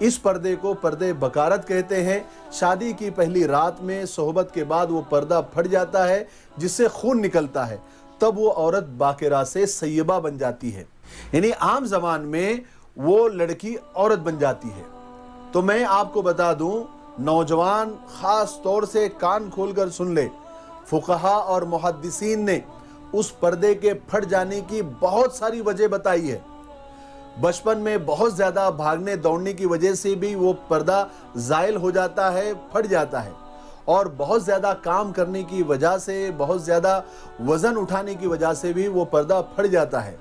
اس پردے کو پردے بکارت کہتے ہیں. شادی کی پہلی رات میں صحبت کے بعد وہ پردہ پھٹ جاتا ہے جس سے خون نکلتا ہے, تب وہ عورت باقرہ سے سیبہ بن جاتی ہے, یعنی عام زبان میں وہ لڑکی عورت بن جاتی ہے. تو میں آپ کو بتا دوں, نوجوان خاص طور سے کان کھول کر سن لے, فقہا اور محدثین نے اس پردے کے پھٹ جانے کی بہت ساری وجہ بتائی ہے. بچپن میں بہت زیادہ بھاگنے دوڑنے کی وجہ سے بھی وہ پردہ زائل ہو جاتا ہے, پھٹ جاتا ہے, اور بہت زیادہ کام کرنے کی وجہ سے, بہت زیادہ وزن اٹھانے کی وجہ سے بھی وہ پردہ پھٹ جاتا ہے.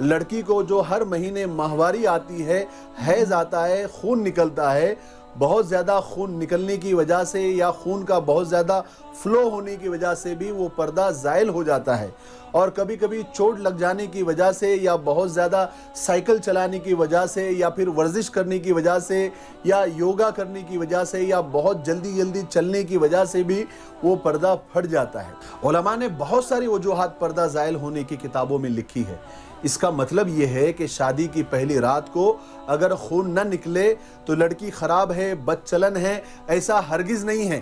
لڑکی کو جو ہر مہینے ماہواری آتی ہے, حیض آتا ہے, خون نکلتا ہے, بہت زیادہ خون نکلنے کی وجہ سے یا خون کا بہت زیادہ فلو ہونے کی وجہ سے بھی وہ پردہ زائل ہو جاتا ہے. اور کبھی کبھی چوٹ لگ جانے کی وجہ سے یا بہت زیادہ سائیکل چلانے کی وجہ سے یا پھر ورزش کرنے کی وجہ سے یا یوگا کرنے کی وجہ سے یا بہت جلدی چلنے کی وجہ سے بھی وہ پردہ پھٹ جاتا ہے. علماء نے بہت ساری وجوہات پردہ زائل ہونے کی کتابوں میں لکھی ہے. اس کا مطلب یہ ہے کہ شادی کی پہلی رات کو اگر خون نہ نکلے تو لڑکی خراب ہے, بد چلن ہے, ایسا ہرگز نہیں ہے.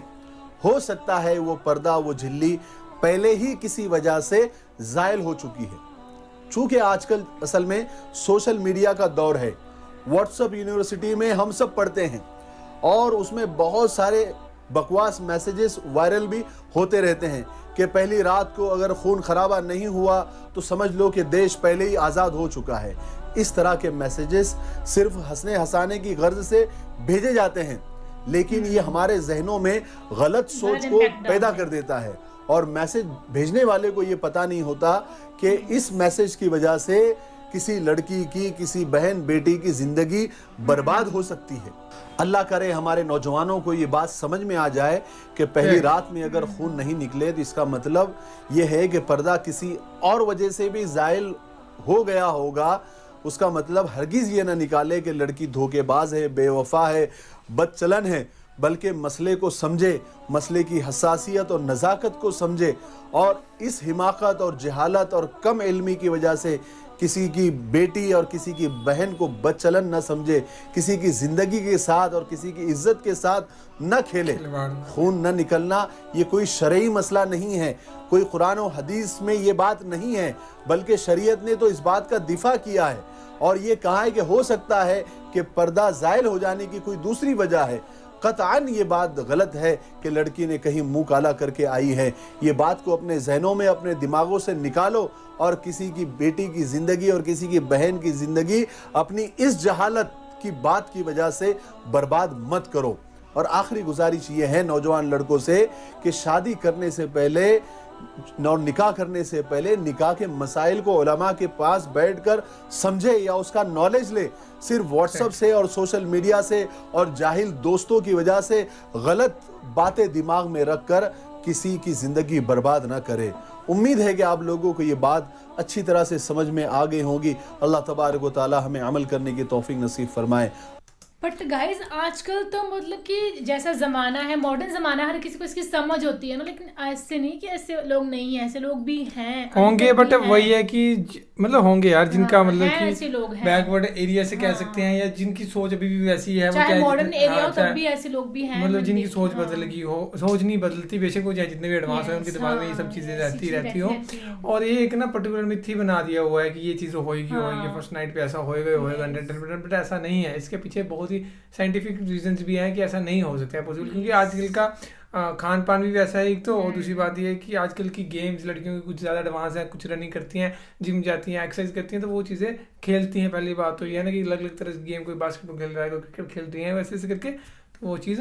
ہو سکتا ہے وہ پردہ, وہ جھلی پہلے ہی کسی وجہ سے زائل ہو چکی ہے. چونکہ آج کل اصل میں سوشل میڈیا کا دور ہے, واٹس ایپ یونیورسٹی میں ہم سب پڑھتے ہیں اور اس میں بہت سارے بکواس میسیجز وائرل بھی ہوتے رہتے ہیں کہ پہلی رات کو اگر خون خرابہ نہیں ہوا تو سمجھ لو کہ دیش پہلے ہی آزاد ہو چکا ہے. اس طرح کے میسیجز صرف ہنسنے ہسانے کی غرض سے بھیجے جاتے ہیں, لیکن یہ ہمارے ذہنوں میں غلط سوچ کو پیدا کر دیتا ہے, اور میسیج بھیجنے والے کو یہ پتہ نہیں ہوتا کہ اس میسیج کی وجہ سے کسی لڑکی کی, کسی بہن بیٹی کی زندگی برباد ہو سکتی ہے. اللہ کرے ہمارے نوجوانوں کو یہ بات سمجھ میں آ جائے کہ پہلی رات میں اگر خون نہیں نکلے تو اس کا مطلب یہ ہے کہ پردہ کسی اور وجہ سے بھی زائل ہو گیا ہوگا. اس کا مطلب ہرگز یہ نہ نکالے کہ لڑکی دھوکے باز ہے, بے وفا ہے, بد چلن ہے, بلکہ مسئلے کو سمجھے, مسئلے کی حساسیت اور نزاکت کو سمجھے, اور اس حماقت اور جہالت اور کم علمی کی وجہ سے کسی کی بیٹی اور کسی کی بہن کو بد چلن نہ سمجھے, کسی کی زندگی کے ساتھ اور کسی کی عزت کے ساتھ نہ کھیلے. خون نہ نکلنا یہ کوئی شرعی مسئلہ نہیں ہے, کوئی قرآن و حدیث میں یہ بات نہیں ہے, بلکہ شریعت نے تو اس بات کا دفاع کیا ہے اور یہ کہا ہے کہ ہو سکتا ہے کہ پردہ زائل ہو جانے کی کوئی دوسری وجہ ہے. قطعاً یہ بات غلط ہے کہ لڑکی نے کہیں منہ کالا کر کے آئی ہے. یہ بات کو اپنے ذہنوں میں, اپنے دماغوں سے نکالو اور کسی کی بیٹی کی زندگی اور کسی کی بہن کی زندگی اپنی اس جہالت کی بات کی وجہ سے برباد مت کرو. اور آخری گزارش یہ ہے نوجوان لڑکوں سے کہ شادی کرنے سے پہلے اور نکاح کرنے سے پہلے نکاح کے مسائل کو علماء کے پاس بیٹھ کر سمجھے یا اس کا نالج لے. صرف واٹس ایپ سے اور سوشل میڈیا سے اور جاہل دوستوں کی وجہ سے غلط باتیں دماغ میں رکھ کر کسی کی زندگی برباد نہ کرے. امید ہے کہ آپ لوگوں کو یہ بات اچھی طرح سے سمجھ میں آ گئی ہوگی. اللہ تبارک و تعالی ہمیں عمل کرنے کی توفیق نصیب فرمائے. بٹ گائز آج کل تو مطلب کہ جیسا زمانہ ہے, ماڈرن زمانہ, ہر کسی کو اس کی سمجھ ہوتی ہے نا, لیکن ایسے نہیں کہ ایسے لوگ نہیں ہیں, ایسے لوگ بھی ہیں, ہوں گے. بٹ وہی ہے کہ مطلب ہوں گے یار جن کا مطلب ایسے لوگ ہیں بیک ورڈ ایریا سے کہہ سکتے ہیں, یا جن کی سوچ ابھی بھی ویسی ہے, چاہے ماڈرن ایریا ہو تب بھی ایسے لوگ بھی ہیں, مطلب جن کی سوچ بدل گئی ہو. سوچ نہیں بدلتی بے شک وہ چاہے جتنے بھی ایڈوانس ہیں ان کے دماغ میں یہ سب چیزیں رہتی ہوں, اور یہ ایک نا پرٹیکولر میتھ ہی بنا دیا ہوا ہے کہ یہ چیز ہوئے گی فرسٹ نائٹ پہ ایسا ہوئے گا 100%. بٹ ایسا نہیں ہے. اس کے پیچھے بہت ہی سائنٹیفک ریزنز بھی ہیں کہ ایسا نہیں ہو سکتا ہے پاسبل, کیونکہ آج کل کا کھان پان بھی ویسا ہے ایک تو, اور دوسری بات یہ ہے کہ آج کل کی گیمز لڑکیوں کی کچھ زیادہ ایڈوانس ہیں, کچھ رننگ کرتی ہیں, جم جاتی ہیں, ایکسرسائز کرتی ہیں, تو وہ چیزیں کھیلتی ہیں. پہلی بات تو یہ ہے نا کہ الگ الگ طرح سے گیم, کوئی باسکٹ بال کھیل رہا ہے, کوئی کرکٹ کھیل رہی ہیں, ویسے ایسے کر کے تو وہ چیز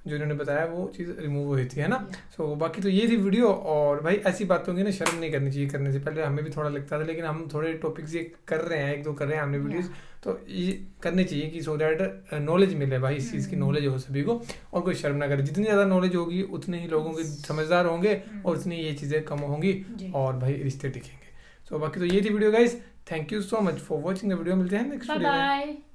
جو انہوں نے بتایا وہ چیز ریموو ہوئی تھی ہے نا. سو باقی تو یہ تھی ویڈیو. اور بھائی ایسی باتوں کی نا شرم نہیں کرنی چاہیے کرنے سے پہلے. ہمیں بھی تھوڑا لگتا تھا, لیکن ہم تھوڑے ٹاپکس یہ کر رہے ہیں, ایک دو کر رہے ہیں ہم نے ویڈیوز, تو یہ کرنی چاہیے کہ سو دیٹ نالج ملے بھائی, اس چیز کی نالج ہو سبھی کو, اور کوئی شرم نہ کرے. جتنی زیادہ نالج ہوگی اتنے ہی لوگوں کے سمجھدار ہوں گے اور اتنی یہ چیزیں کم ہوں گی, اور بھائی رشتے ٹکیں گے. سو باقی تو یہ تھی video guys. Thank you so much for watching the video. ملتے ہیں نیکسٹ ویڈیو میں.